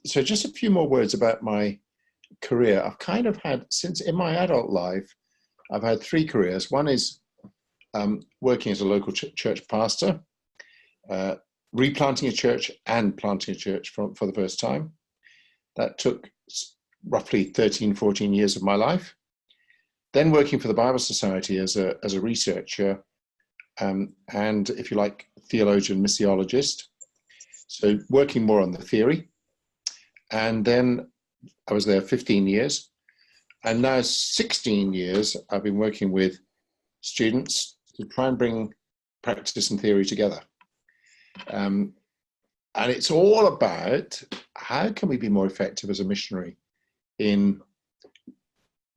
So just a few more words about my career. I've kind of had, since in my adult life, I've had three careers. One is working as a local church pastor, replanting a church and planting a church for the first time. That took roughly 13, 14 years of my life. Then working for the Bible Society as a researcher and, if you like, theologian, missiologist. So working more on the theory. And then I was there 15 years. And now 16 years, I've been working with students to try and bring practice and theory together. And it's all about how can we be more effective as a missionary in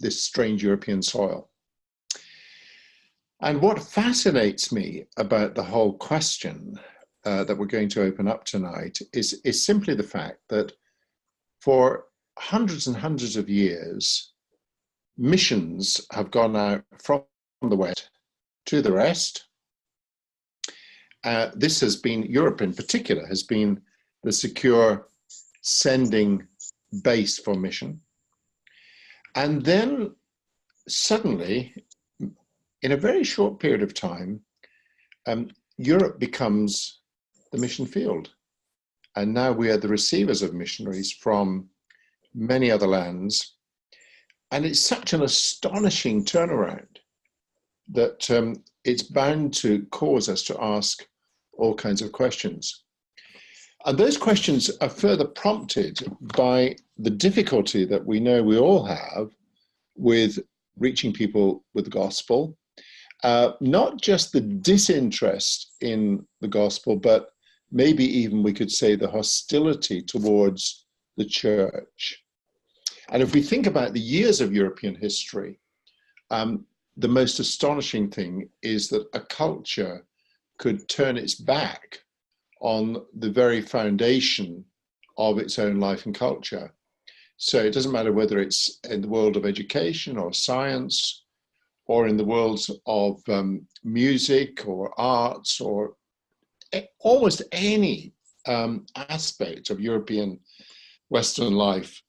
this strange European soil. And what fascinates me about the whole question that we're going to open up tonight is simply the fact that for hundreds and hundreds of years, missions have gone out from the West to the rest. This has been, Europe in particular, has been the secure sending base for mission. And then suddenly, in a very short period of time, Europe becomes the mission field. And now we are the receivers of missionaries from many other lands. And it's such an astonishing turnaround that it's bound to cause us to ask all kinds of questions. And those questions are further prompted by the difficulty that we know we all have with reaching people with the gospel. Not just the disinterest in the gospel, but maybe even we could say the hostility towards the church. And if we think about the years of European history, the most astonishing thing is that a culture could turn its back on the very foundation of its own life and culture. So it doesn't matter whether it's in the world of education or science, or in the worlds of music or arts, or almost any aspect of European Western life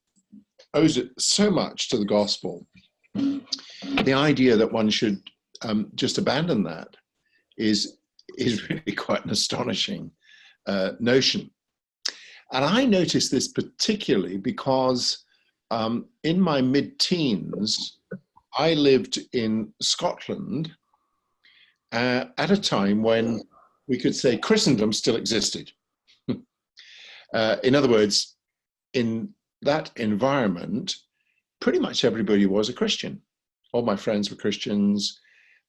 owes it so much to the gospel. The idea that one should just abandon that is really quite an astonishing notion. And I noticed this particularly because in my mid-teens, I lived in Scotland at a time when we could say Christendom still existed. In other words, in that environment, pretty much everybody was a Christian. All my friends were Christians.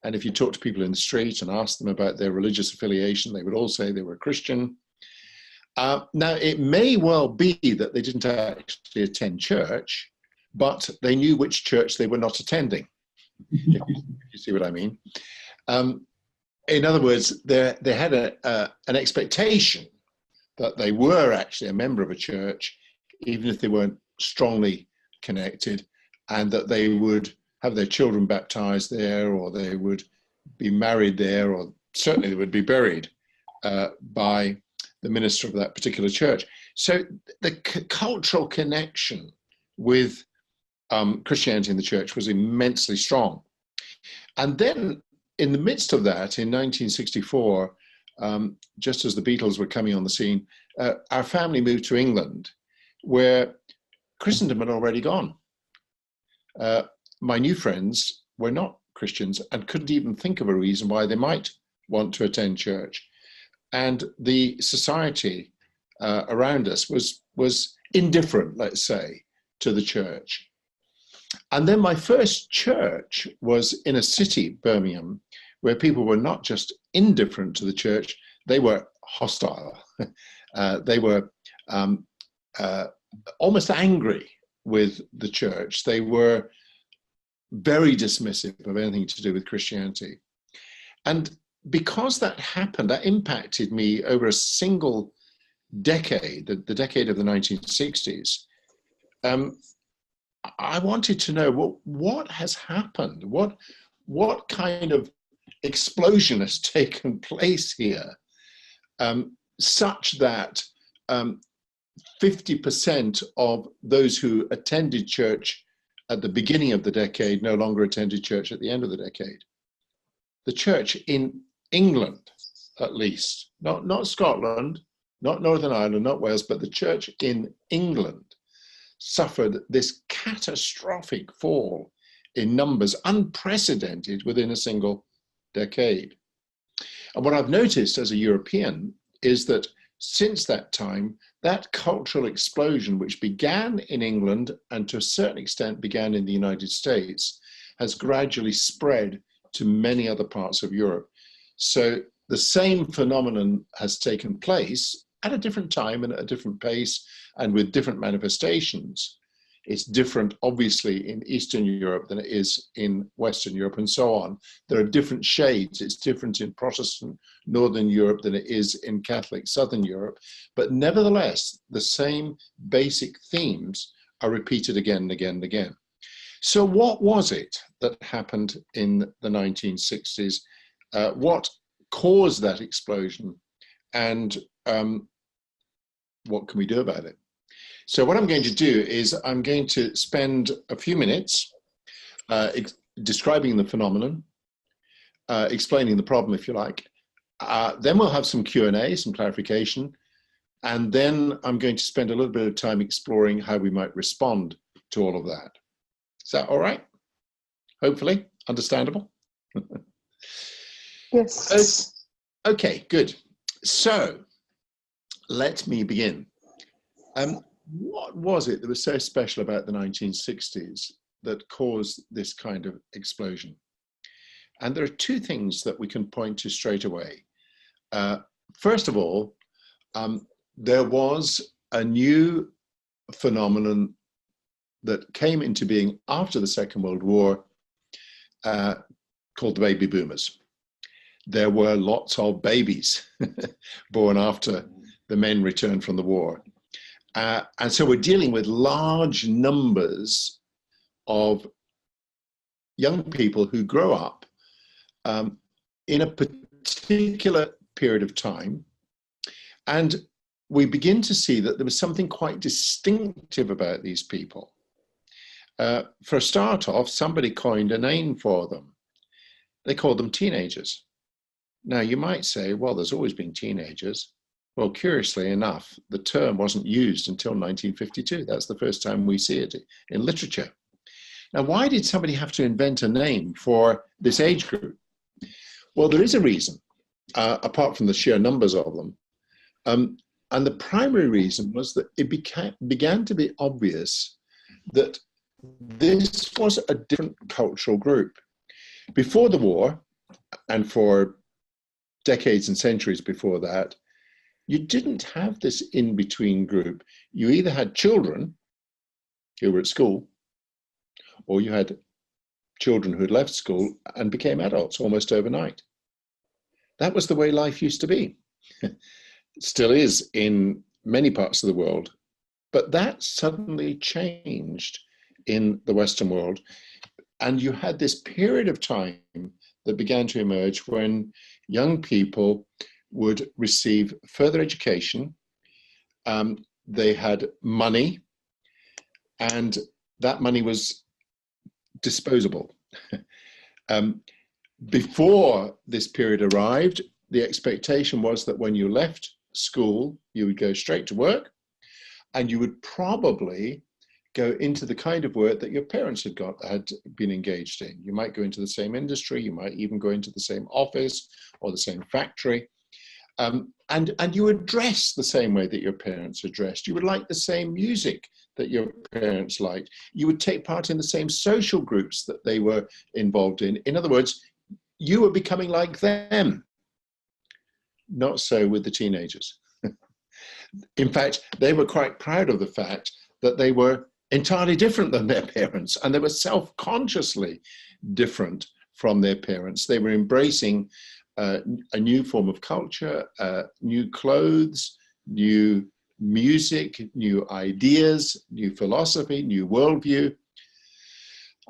And if you talk to people in the street and ask them about their religious affiliation, they would all say they were Christian. Now, it may well be that they didn't actually attend church, but they knew which church they were not attending, if you see what I mean. In other words, they had an expectation that they were actually a member of a church, even if they weren't strongly connected, and that they would have their children baptized there, or they would be married there, or certainly they would be buried by the minister of that particular church. So the cultural connection with Christianity in the church was immensely strong. And then in the midst of that, in 1964, just as the Beatles were coming on the scene, our family moved to England, where Christendom had already gone. My new friends were not Christians and couldn't even think of a reason why they might want to attend church. And the society around us was indifferent, let's say, to the church. And then my first church was in a city, Birmingham, where people were not just indifferent to the church, they were hostile. They were almost angry with the church. They were very dismissive of anything to do with Christianity. And because that happened, that impacted me over a single decade, the decade of the 1960s. I wanted to know what has happened, what kind of explosion has taken place here, such that 50% of those who attended church at the beginning of the decade no longer attended church at the end of the decade. The church in England, at least, not Scotland, not Northern Ireland, not Wales, but the church in England suffered this catastrophic fall in numbers, unprecedented within a single decade. And what I've noticed as a European is that since that time, that cultural explosion, which began in England and to a certain extent began in the United States, has gradually spread to many other parts of Europe. So the same phenomenon has taken place at a different time and at a different pace and with different manifestations. It's different, obviously, in Eastern Europe than it is in Western Europe and so on. There are different shades. It's different in Protestant Northern Europe than it is in Catholic Southern Europe. But nevertheless, the same basic themes are repeated again and again and again. So what was it that happened in the 1960s? What caused that explosion? And what can we do about it? So what I'm going to do is I'm going to spend a few minutes describing the phenomenon, explaining the problem, if you like. Then we'll have some Q&A, some clarification, and then I'm going to spend a little bit of time exploring how we might respond to all of that. Is that all right? Hopefully, understandable? Yes. Okay, good. So let me begin. What was it that was so special about the 1960s that caused this kind of explosion? And there are two things that we can point to straight away. First of all, there was a new phenomenon that came into being after the Second World War called the baby boomers. There were lots of babies born after the men returned from the war. And so we're dealing with large numbers of young people who grow up in a particular period of time. And we begin to see that there was something quite distinctive about these people. For a start off, somebody coined a name for them. They called them teenagers. Now, you might say, well, there's always been teenagers. Well, curiously enough, the term wasn't used until 1952. That's the first time we see it in literature. Now, why did somebody have to invent a name for this age group? Well, there is a reason, apart from the sheer numbers of them. And the primary reason was that it began to be obvious that this was a different cultural group. Before the war, and for decades and centuries before that, you didn't have this in-between group. You either had children who were at school, or you had children who had left school and became adults almost overnight. That was the way life used to be. It still is in many parts of the world, but that suddenly changed in the Western world. And you had this period of time that began to emerge when young people would receive further education. They had money, and that money was disposable. Before this period arrived, the expectation was that when you left school, you would go straight to work, and you would probably go into the kind of work that your parents had been engaged in. You might go into the same industry, you might even go into the same office or the same factory. And you would dress the same way that your parents are dressed. You would like the same music that your parents liked. You would take part in the same social groups that they were involved in. In other words, you were becoming like them. Not so with the teenagers. In fact, they were quite proud of the fact that they were entirely different than their parents, and they were self-consciously different from their parents. They were embracing a new form of culture, new clothes, new music, new ideas, new philosophy, new worldview.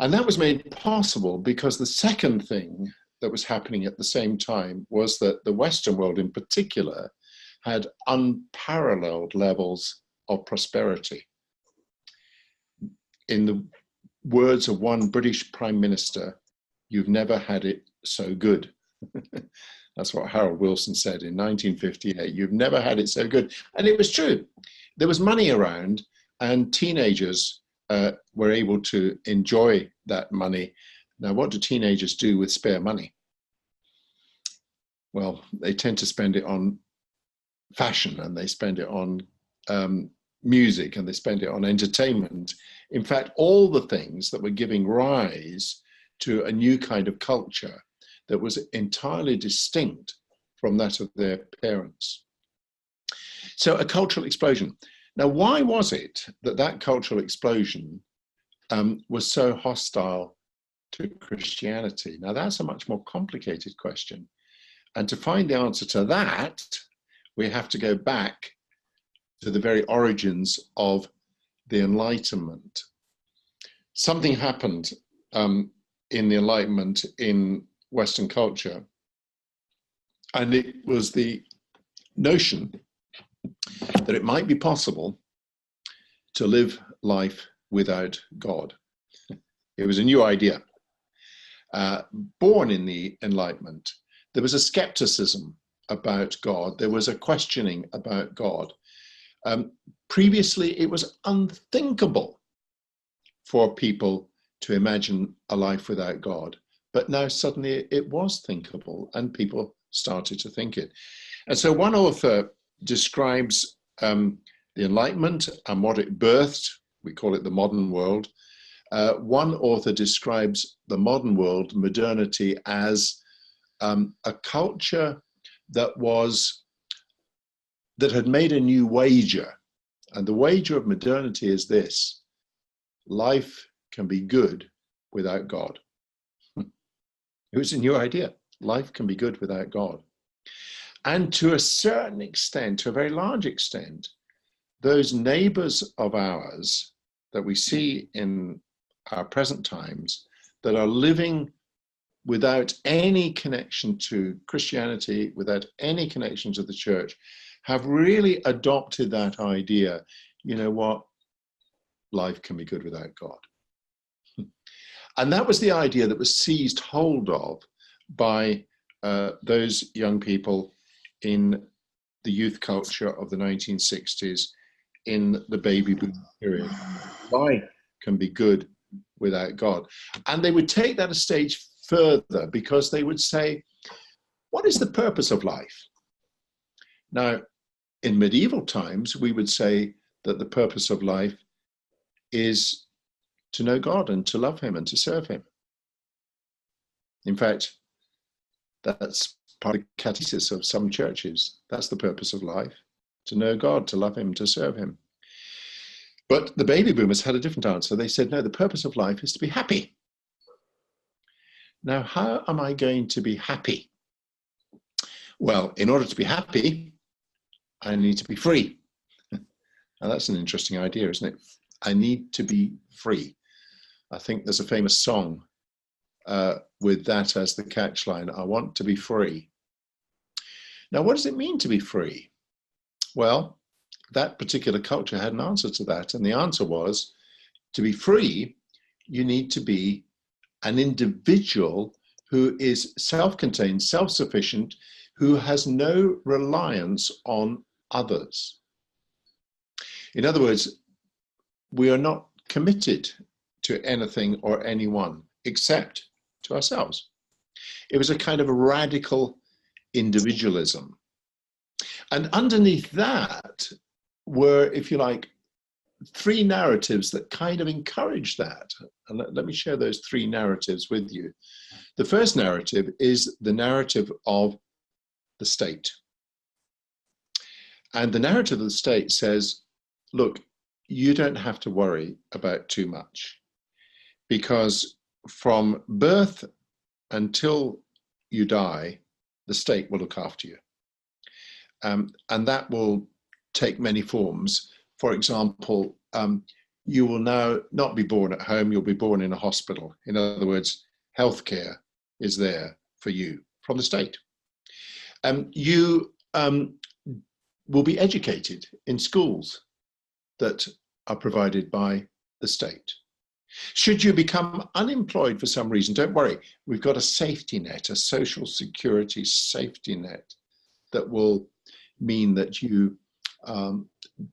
And that was made possible because the second thing that was happening at the same time was that the Western world in particular had unparalleled levels of prosperity. In the words of one British Prime Minister, "You've never had it so good." That's what Harold Wilson said in 1958. "You've never had it so good." And it was true. There was money around, and teenagers were able to enjoy that money. Now, what do teenagers do with spare money? Well, they tend to spend it on fashion, and they spend it on music, and they spend it on entertainment. In fact, all the things that were giving rise to a new kind of culture that was entirely distinct from that of their parents. So a cultural explosion. Now, why was it that that cultural explosion was so hostile to Christianity? Now, that's a much more complicated question. And to find the answer to that, we have to go back to the very origins of the Enlightenment. Something happened in the Enlightenment in Western culture, and it was the notion that it might be possible to live life without God. It was a new idea. Born in the Enlightenment, there was a skepticism about God. There was a questioning about God. Previously, it was unthinkable for people to imagine a life without God. But now suddenly it was thinkable, and people started to think it. And so one author describes the Enlightenment and what it birthed. We call it the modern world. One author describes the modern world, modernity, as a culture that had made a new wager. And the wager of modernity is this: life can be good without God. It was a new idea. Life can be good without God. And to a certain extent, to a very large extent, those neighbors of ours that we see in our present times that are living without any connection to Christianity, without any connection to the church, have really adopted that idea. You know what? Life can be good without God. And that was the idea that was seized hold of by those young people in the youth culture of the 1960s, in the baby boom period. Life can be good without God. And they would take that a stage further, because they would say, what is the purpose of life? Now, in medieval times, we would say that the purpose of life is to know God and to love him and to serve him. In fact, that's part of the catechesis of some churches. That's the purpose of life: to know God, to love him, to serve him. But the baby boomers had a different answer. They said, no, the purpose of life is to be happy. Now, how am I going to be happy? Well, in order to be happy, I need to be free. Now, that's an interesting idea, isn't it? I need to be free. I think there's a famous song with that as the catchline: I want to be free. Now, what does it mean to be free? Well, that particular culture had an answer to that. And the answer was, to be free, you need to be an individual who is self-contained, self-sufficient, who has no reliance on others. In other words, we are not committed to anything or anyone except to ourselves. It was a kind of a radical individualism. And underneath that were, if you like, three narratives that kind of encourage that. And let me share those three narratives with you. The first narrative is the narrative of the state. And the narrative of the state says, look, you don't have to worry about too much, because from birth until you die, the state will look after you. And that will take many forms. For example, you will now not be born at home, you'll be born in a hospital. In other words, healthcare is there for you from the state. You will be educated in schools that are provided by the state. Should you become unemployed for some reason, don't worry. We've got a safety net, a social security safety net that will mean that you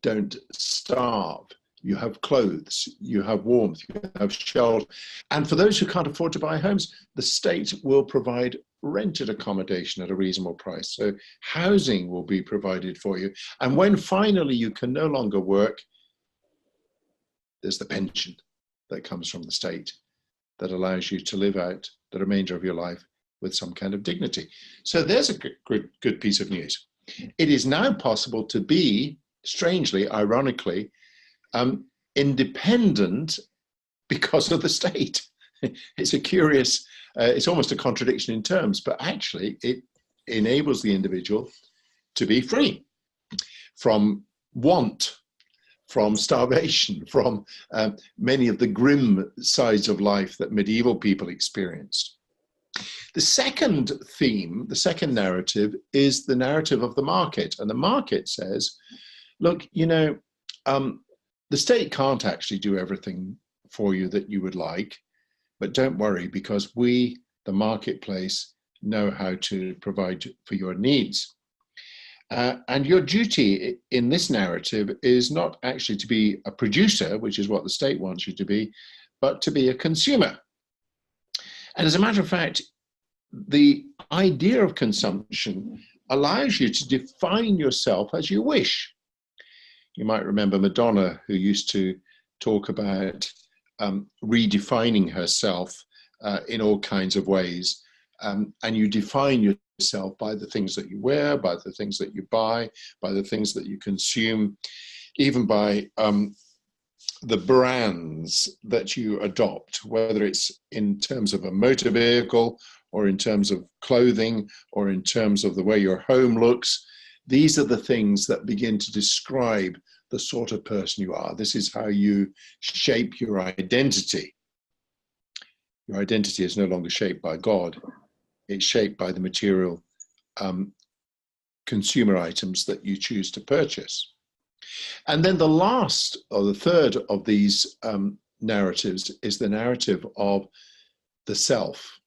don't starve. You have clothes, you have warmth, you have shelter. And for those who can't afford to buy homes, the state will provide rented accommodation at a reasonable price. So housing will be provided for you. And when finally you can no longer work, there's the pension that comes from the state that allows you to live out the remainder of your life with some kind of dignity. So there's a good piece of news. It is now possible to be, strangely, ironically, independent because of the state. It's a curious, it's almost a contradiction in terms, but actually it enables the individual to be free from want, from starvation, from many of the grim sides of life that medieval people experienced. The second theme, the second narrative, is the narrative of the market. And the market says, look, you know, the state can't actually do everything for you that you would like, but don't worry, because we, the marketplace, know how to provide for your needs. And your duty in this narrative is not actually to be a producer, which is what the state wants you to be, but to be a consumer. And as a matter of fact, the idea of consumption allows you to define yourself as you wish. You might remember Madonna, who used to talk about redefining herself in all kinds of ways. And you define yourself by the things that you wear, by the things that you buy, by the things that you consume, even by the brands that you adopt, whether it's in terms of a motor vehicle or in terms of clothing or in terms of the way your home looks. These are the things that begin to describe the sort of person you are. This is how you shape your identity. Your identity is no longer shaped by God. It's shaped by the material consumer items that you choose to purchase. And then the last, or the third of these narratives is the narrative of the self,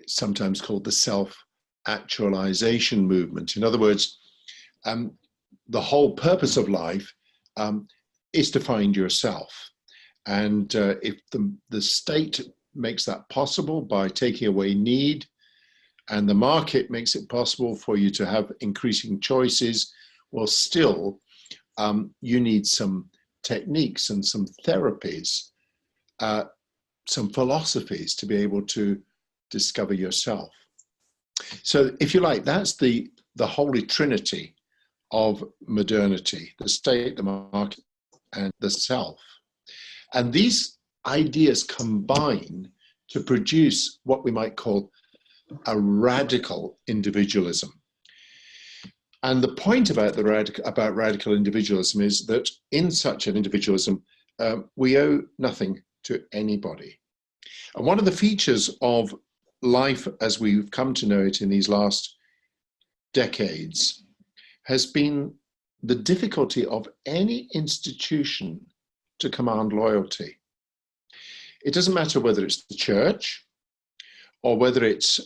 sometimes called the self-actualization movement. In other words, the whole purpose of life is to find yourself. And if the state makes that possible by taking away need, and the market makes it possible for you to have increasing choices, well, still, you need some techniques and some therapies, some philosophies to be able to discover yourself. So if you like, that's the holy trinity of modernity: the state, the market, and the self. And these ideas combine to produce what we might call a radical individualism. And the point about radical individualism is that in such an individualism, we owe nothing to anybody. And one of the features of life as we've come to know it in these last decades has been the difficulty of any institution to command loyalty. It doesn't matter whether it's the church, or whether it's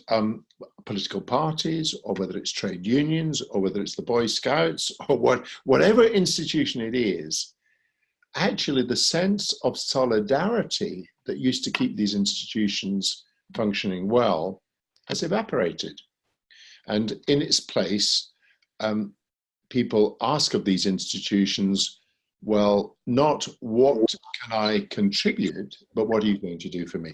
political parties, or whether it's trade unions, or whether it's the Boy Scouts, or whatever institution it is. Actually, the sense of solidarity that used to keep these institutions functioning well has evaporated. And in its place, people ask of these institutions, well, not what can I contribute, but what are you going to do for me?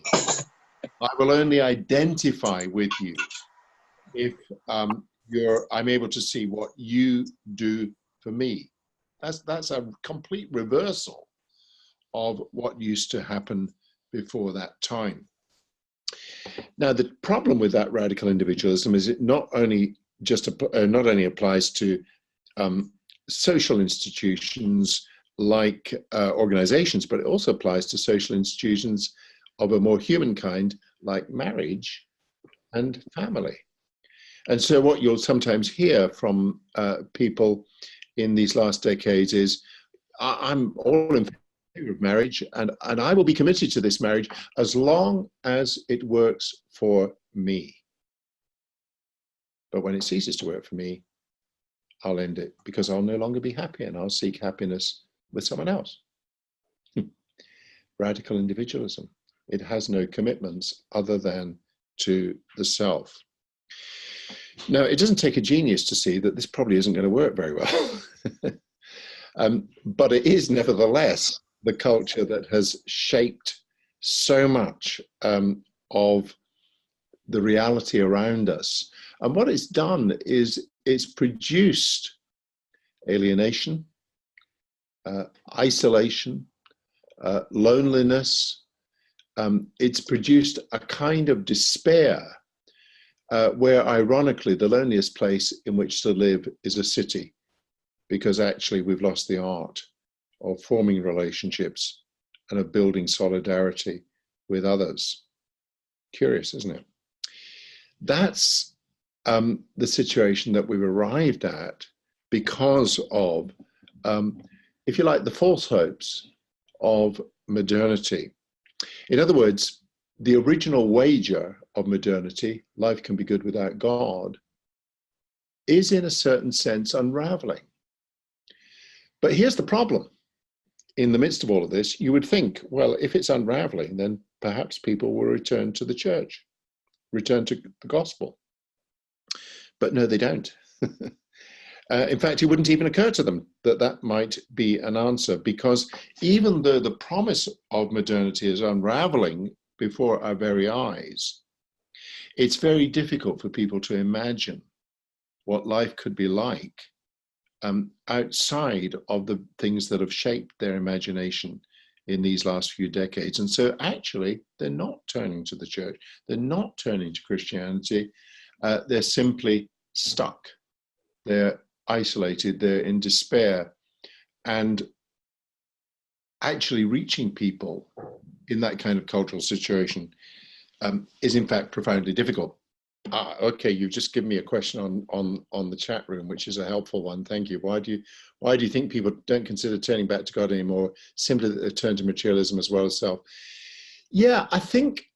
I will only identify with you if I'm able to see what you do for me. That's a complete reversal of what used to happen before that time. Now, the problem with that radical individualism is it not only applies to social institutions like organizations, but it also applies to social institutions of a more human kind, like marriage and family. And so what you'll sometimes hear from people in these last decades is, I'm all in favor of marriage, and I will be committed to this marriage as long as it works for me. But when it ceases to work for me, I'll end it, because I'll no longer be happy and I'll seek happiness with someone else. Radical individualism. It has no commitments other than to the self. Now, it doesn't take a genius to see that this probably isn't going to work very well. But it is nevertheless the culture that has shaped so much of the reality around us. And what it's done is it's produced alienation, isolation, loneliness. It's produced a kind of despair where, ironically, the loneliest place in which to live is a city, because actually we've lost the art of forming relationships and of building solidarity with others. Curious, isn't it? That's the situation that we've arrived at because of, if you like, the false hopes of modernity. In other words, the original wager of modernity, life can be good without God, is in a certain sense unravelling. But here's the problem. In the midst of all of this, you would think, well, if it's unraveling, then perhaps people will return to the church, return to the gospel. But no, they don't. In fact, it wouldn't even occur to them that that might be an answer, because even though the promise of modernity is unraveling before our very eyes, it's very difficult for people to imagine what life could be like outside of the things that have shaped their imagination in these last few decades. And so actually, they're not turning to the church. They're not turning to Christianity. They're simply stuck. They're isolated. They're in despair. And actually reaching people in that kind of cultural situation is in fact profoundly difficult. Okay, you've just given me a question on the chat room, which is a helpful one. Thank you. Why do you think people don't consider turning back to God anymore, simply that they turn to materialism as well as self? Yeah, I think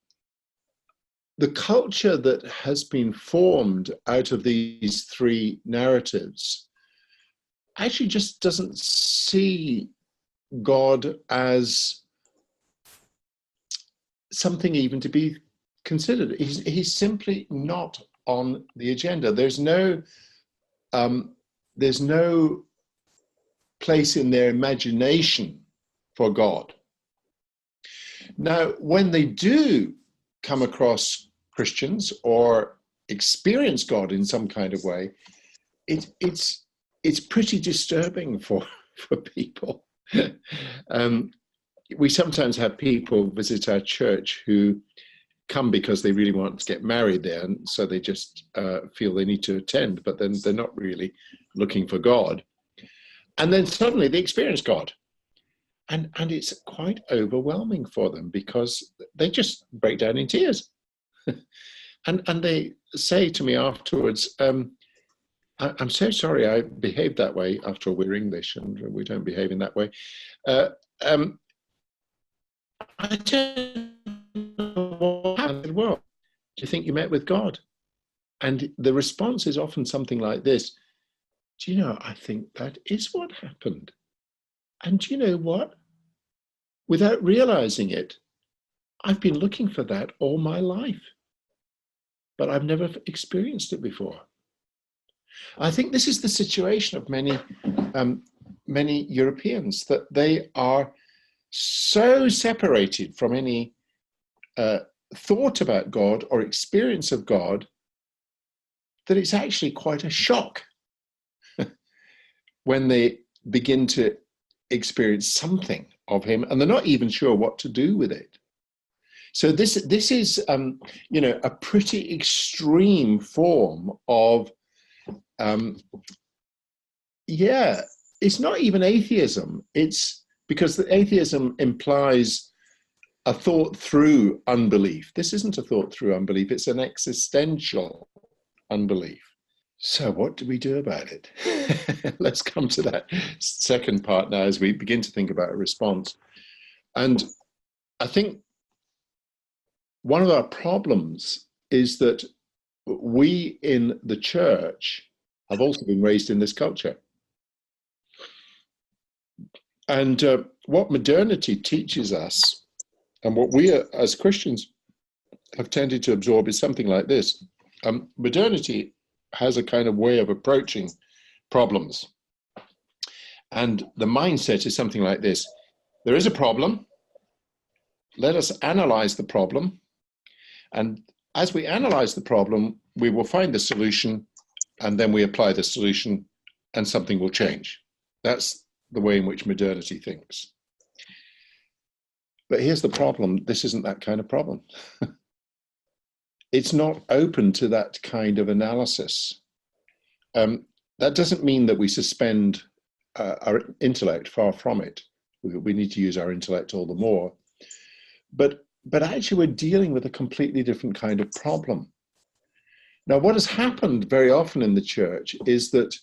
the culture that has been formed out of these three narratives actually just doesn't see God as something even to be considered. He's simply not on the agenda. There's no place in their imagination for God. Now, when they do come across Christians or experience God in some kind of way, it's pretty disturbing for people. We sometimes have people visit our church who come because they really want to get married there, and so they just feel they need to attend, but then they're not really looking for God. And then suddenly they experience God. And it's quite overwhelming for them, because they just break down in tears. and they say to me afterwards, I'm so sorry I behaved that way. After all, we're English and we don't behave in that way. I don't know what happened. Well, do you think you met with God? And the response is often something like this: do you know, I think that is what happened. And do you know what? Without realizing it, I've been looking for that all my life, but I've never experienced it before. I think this is the situation of many Europeans, that they are so separated from any thought about God or experience of God that it's actually quite a shock when they begin to experience something of him, and they're not even sure what to do with it. So this is a pretty extreme form of it's not even atheism. It's because the atheism implies a thought through unbelief. This isn't a thought through unbelief. It's an existential unbelief. So what do we do about it? Let's come to that second part now as we begin to think about a response. And I think one of our problems is that we in the church have also been raised in this culture. And what modernity teaches us, and what we as Christians have tended to absorb, is something like this. Modernity has a kind of way of approaching problems. And the mindset is something like this. There is a problem. Let us analyze the problem. And as we analyze the problem, we will find the solution, and then we apply the solution, and something will change. That's the way in which modernity thinks. But here's the problem. This isn't that kind of problem. It's not open to that kind of analysis. That doesn't mean that we suspend our intellect, far from it. We need to use our intellect all the more. But actually we're dealing with a completely different kind of problem. Now, what has happened very often in the church is that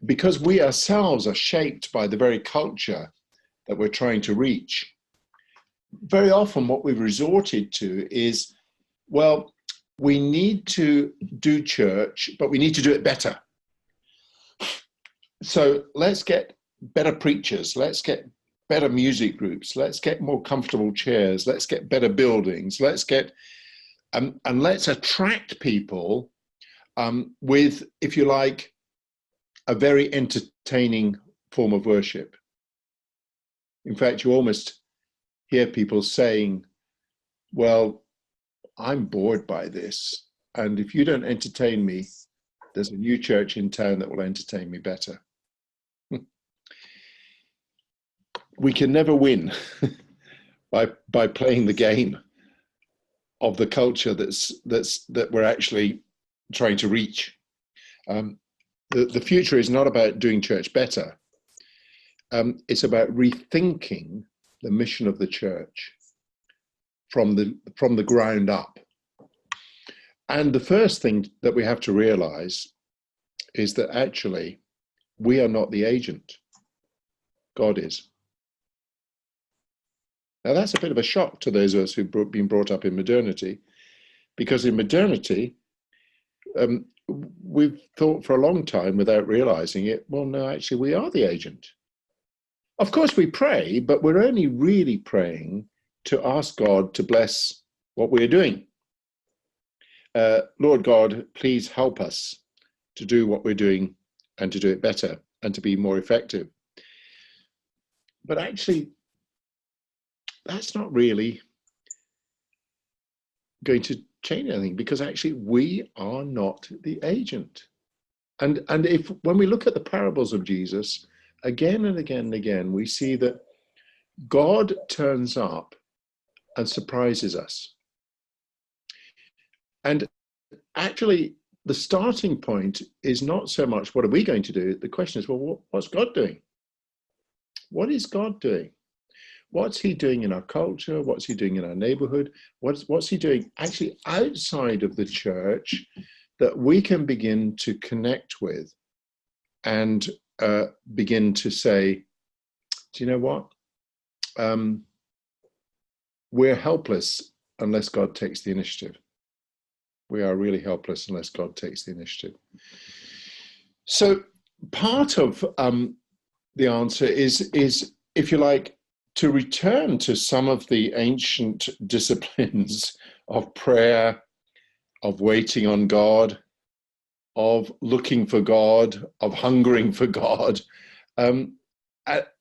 because we ourselves are shaped by the very culture that we're trying to reach, very often what we've resorted to is, well, we need to do church, but we need to do it better. So let's get better preachers, let's get better music groups, let's get more comfortable chairs, let's get better buildings, let's get, and let's attract people with, if you like, a very entertaining form of worship. In fact, you almost hear people saying, well, I'm bored by this, and if you don't entertain me, there's a new church in town that will entertain me better. We can never win by playing the game of the culture that we're actually trying to reach. The future is not about doing church better. It's about rethinking the mission of the church from the ground up. And the first thing that we have to realize is that actually we are not the agent. God is. Now that's a bit of a shock to those of us who've been brought up in modernity, because in modernity, we've thought for a long time without realizing it, well, no, actually we are the agent. Of course we pray, but we're only really praying to ask God to bless what we're doing. Lord God, please help us to do what we're doing and to do it better and to be more effective. But actually, that's not really going to change anything, because actually we are not the agent. And if when we look at the parables of Jesus, again and again and again, we see that God turns up and surprises us. And actually, the starting point is not so much what are we going to do? The question is, well, what's God doing? What is God doing? What's he doing in our culture? What's he doing in our neighborhood? What's he doing actually outside of the church that we can begin to connect with and begin to say, do you know what? We're helpless unless God takes the initiative. We are really helpless unless God takes the initiative. So part of the answer is, if you like, to return to some of the ancient disciplines of prayer, of waiting on God, of looking for God, of hungering for God,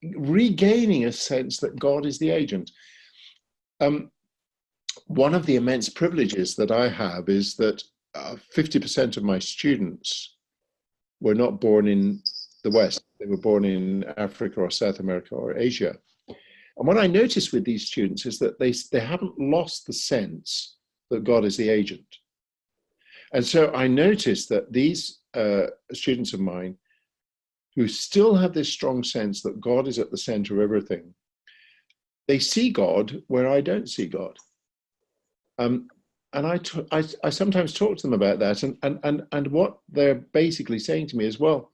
regaining a sense that God is the agent. One of the immense privileges that I have is that 50% of my students were not born in the West. They were born in Africa or South America or Asia. And what I notice with these students is that they haven't lost the sense that God is the agent. And so I notice that these students of mine who still have this strong sense that God is at the center of everything, they see God where I don't see God. I sometimes talk to them about that, and what they're basically saying to me is, well,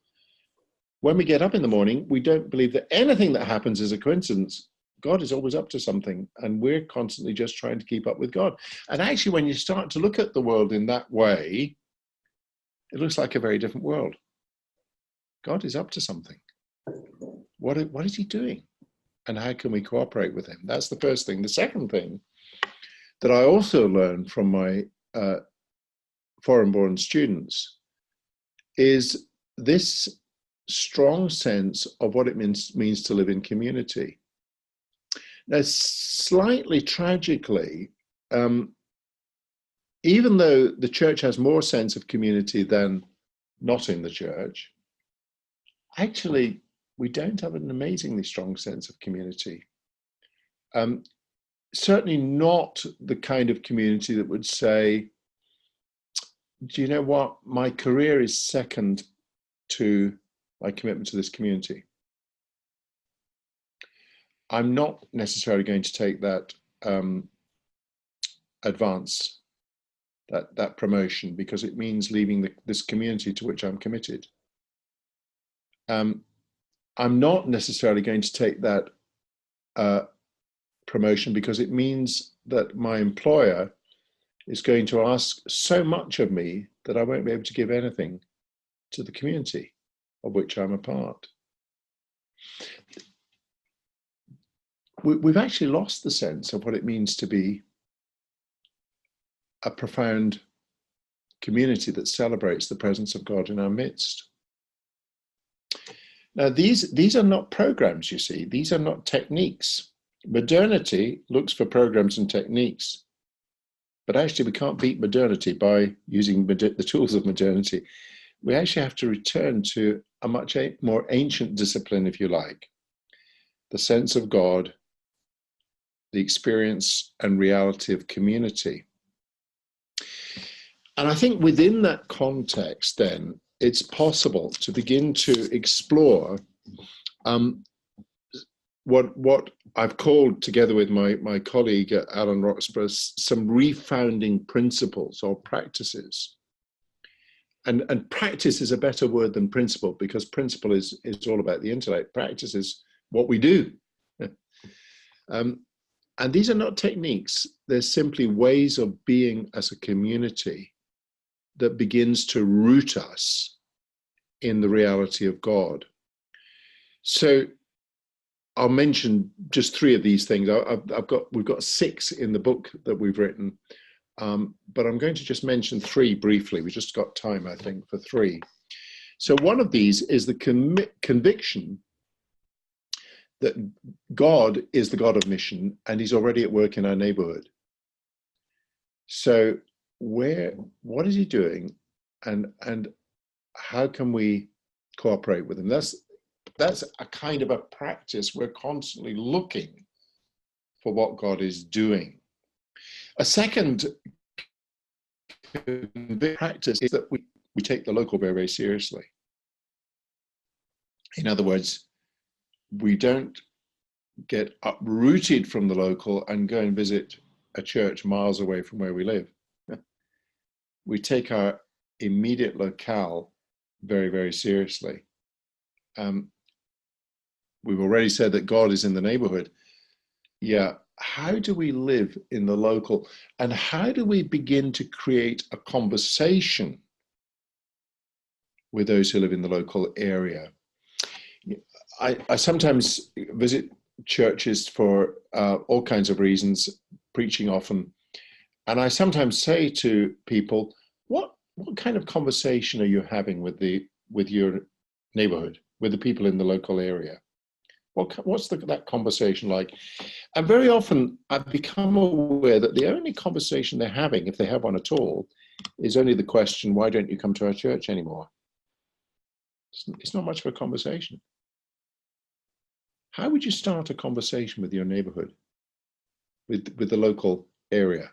when we get up in the morning, we don't believe that anything that happens is a coincidence. God is always up to something, and we're constantly just trying to keep up with God. And actually, when you start to look at the world in that way, it looks like a very different world. God is up to something. What is he doing? And how can we cooperate with him? That's the first thing. The second thing that I also learned from my foreign-born students is this strong sense of what it means to live in community. Now, slightly tragically, even though the church has more sense of community than not in the church, actually, we don't have an amazingly strong sense of community. Certainly not the kind of community that would say, do you know what, my career is second to my commitment to this community. I'm not necessarily going to take that advance, that promotion, because it means leaving this community to which I'm committed. I'm not necessarily going to take that promotion because it means that my employer is going to ask so much of me that I won't be able to give anything to the community of which I'm a part. We've actually lost the sense of what it means to be a profound community that celebrates the presence of God in our midst. Now, these are not programs, you see. These are not techniques. Modernity looks for programs and techniques, but actually we can't beat modernity by using the tools of modernity. We actually have to return to a much more ancient discipline, if you like, the sense of God, the experience and reality of community. And I think within that context, then, it's possible to begin to explore what I've called, together with my colleague Alan Roxburgh, some refounding principles or practices. And practice is a better word than principle, because principle is all about the intellect. Practice is what we do. And these are not techniques. They're simply ways of being as a community that begins to root us in the reality of God. So I'll mention just three of these things. We've got 6 in the book that we've written, but I'm going to just mention 3 briefly. We've just got time, I think, for 3. So one of these is the conviction that God is the God of mission, and he's already at work in our neighborhood. So what is he doing, and how can we cooperate with him? That's a kind of a practice. We're constantly looking for what God is doing. A second practice is that we take the local very, very seriously. In other words, we don't get uprooted from the local and go and visit a church miles away from where we live. We take our immediate locale very, very seriously. We've already said that God is in the neighborhood. Yeah, how do we live in the local, and how do we begin to create a conversation with those who live in the local area? I sometimes visit churches for all kinds of reasons, preaching often, and I sometimes say to people, what kind of conversation are you having with your neighborhood, with the people in the local area? What's that conversation like? And very often I've become aware that the only conversation they're having, if they have one at all, is only the question, why don't you come to our church anymore? It's not much of a conversation. How would you start a conversation with your neighborhood, with the local area?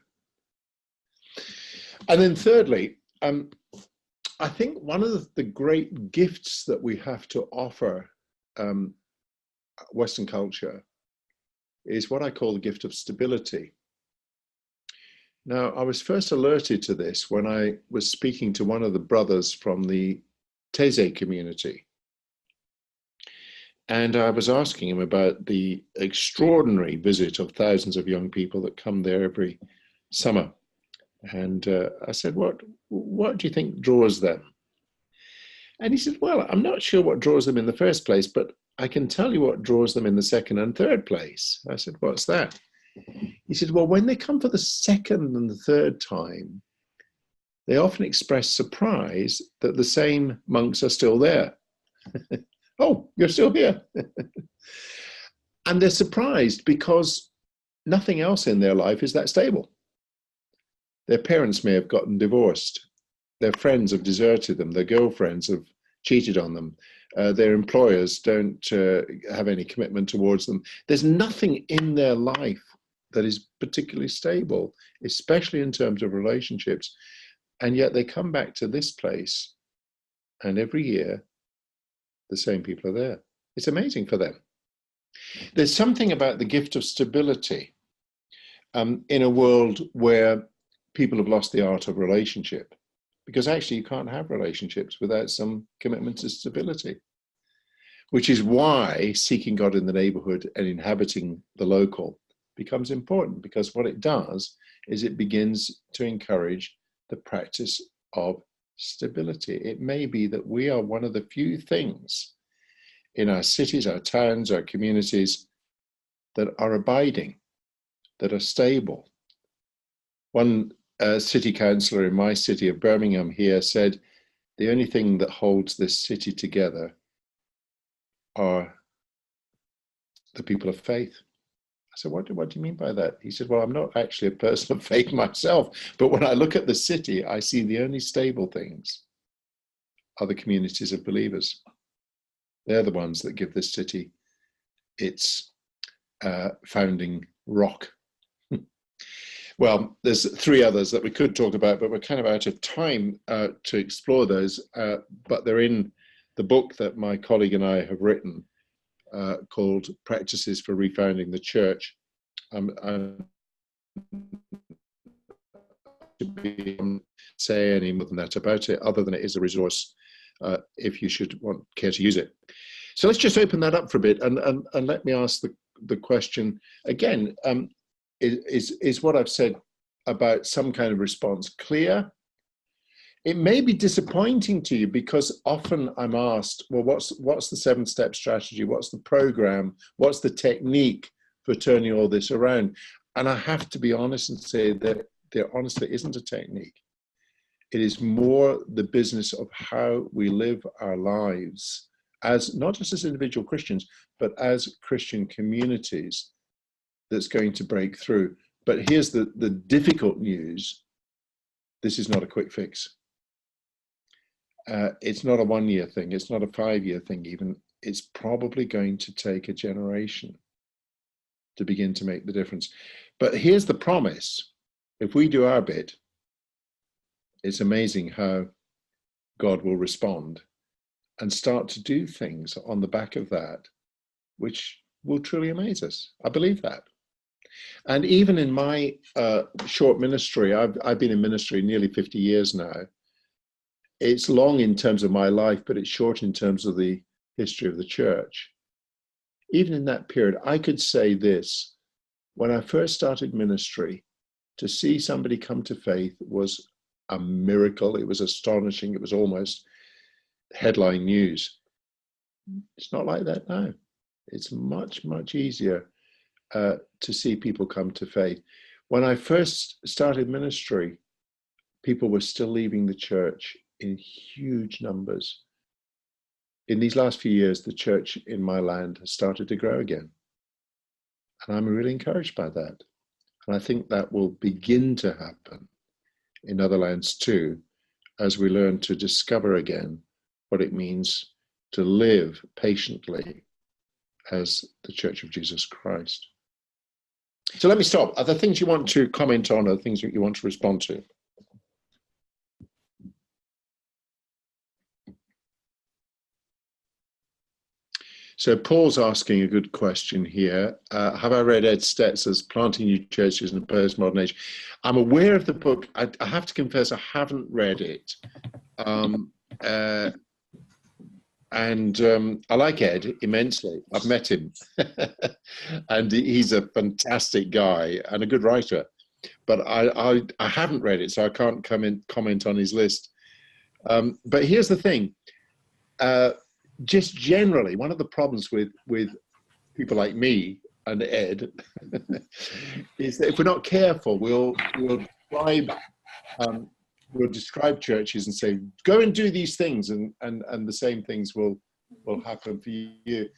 And then thirdly, I think one of the great gifts that we have to offer Western culture is what I call the gift of stability. Now, I was first alerted to this when I was speaking to one of the brothers from the Taizé community. And I was asking him about the extraordinary visit of thousands of young people that come there every summer. And I said, what do you think draws them? And he said, well, I'm not sure what draws them in the first place, but I can tell you what draws them in the second and third place. I said, what's that? He said, well, when they come for the second and the third time, they often express surprise that the same monks are still there. Oh, you're still here. And they're surprised because nothing else in their life is that stable. Their parents may have gotten divorced. Their friends have deserted them. Their girlfriends have cheated on them. Their employers don't have any commitment towards them. There's nothing in their life that is particularly stable, especially in terms of relationships. And yet they come back to this place, and every year, the same people are there. It's amazing for them. There's something about the gift of stability in a world where people have lost the art of relationship, because actually you can't have relationships without some commitment to stability, which is why seeking God in the neighborhood and inhabiting the local becomes important, because what it does is it begins to encourage the practice of stability. It may be that we are one of the few things in our cities, our towns, our communities that are abiding, that are stable. One city councillor in my city of Birmingham here said, the only thing that holds this city together are the people of faith. I said, what do you mean by that? He said, well, I'm not actually a person of faith myself, but when I look at the city, I see the only stable things are the communities of believers. They're the ones that give this city its founding rock. Well, there's three others that we could talk about, but we're kind of out of time to explore those. But they're in the book that my colleague and I have written called Practices for Refounding the Church. Say any more than that about it, other than it is a resource if you should care to use it. So let's just open that up for a bit and let me ask the question again. Is what I've said about some kind of response clear? It may be disappointing to you because often I'm asked, well, what's the 7-step strategy? What's the program? What's the technique for turning all this around? And I have to be honest and say that there honestly isn't a technique. It is more the business of how we live our lives as not just as individual Christians, but as Christian communities that's going to break through. But here's the difficult news. This is not a quick fix. It's not a 1-year thing. It's not a 5-year thing even. It's probably going to take a generation to begin to make the difference. But here's the promise. If we do our bit, it's amazing how God will respond and start to do things on the back of that, which will truly amaze us. I believe that. And even in my short ministry, I've been in ministry nearly 50 years now. It's long in terms of my life, but it's short in terms of the history of the church. Even in that period, I could say this: when I first started ministry, to see somebody come to faith was a miracle. It was astonishing. It was almost headline news. It's not like that now. It's much, much easier to see people come to faith. When I first started ministry, people were still leaving the church in huge numbers. In these last few years, the church in my land has started to grow again. And I'm really encouraged by that. And I think that will begin to happen in other lands too, as we learn to discover again what it means to live patiently as the Church of Jesus Christ. So let me stop. Are there things you want to comment on, or things that you want to respond to? So Paul's asking a good question here. Have I read Ed Stetzer's Planting New Churches in a Postmodern Age? I'm aware of the book. I have to confess I haven't read it. I like Ed immensely. I've met him. And he's a fantastic guy and a good writer. But I haven't read it, so I can't comment on his list. But here's the thing. Just generally, one of the problems with people like me and Ed is that if we're not careful, we'll describe churches and say, go and do these things, and the same things will happen for you.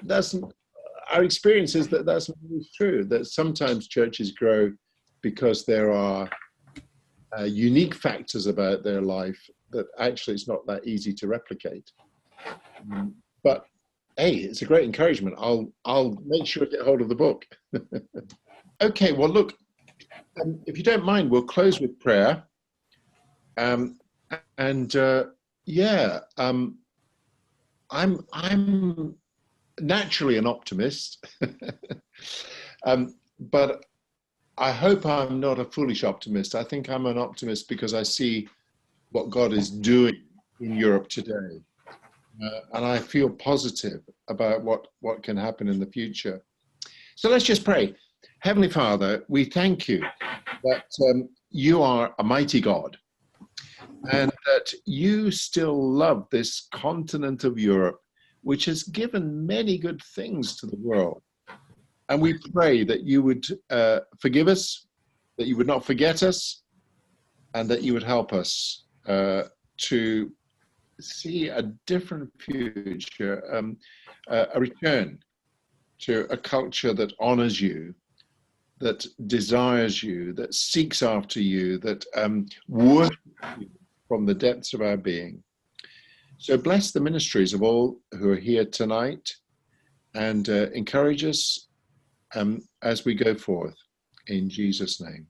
Our experience is that that's not always true, that sometimes churches grow because there are unique factors about their life that actually it's not that easy to replicate. But hey, it's a great encouragement. I'll make sure to get hold of the book. Okay, well, look, if you don't mind, we'll close with prayer. I'm naturally an optimist, but I hope I'm not a foolish optimist. I think I'm an optimist because I see what God is doing in Europe today. And I feel positive about what can happen in the future. So let's just pray. Heavenly Father, we thank you that you are a mighty God and that you still love this continent of Europe, which has given many good things to the world. And we pray that you would forgive us, that you would not forget us, and that you would help us to see a different future, a return to a culture that honors you, that desires you, that seeks after you, that worships you from the depths of our being. So bless the ministries of all who are here tonight and encourage us as we go forth in Jesus' name.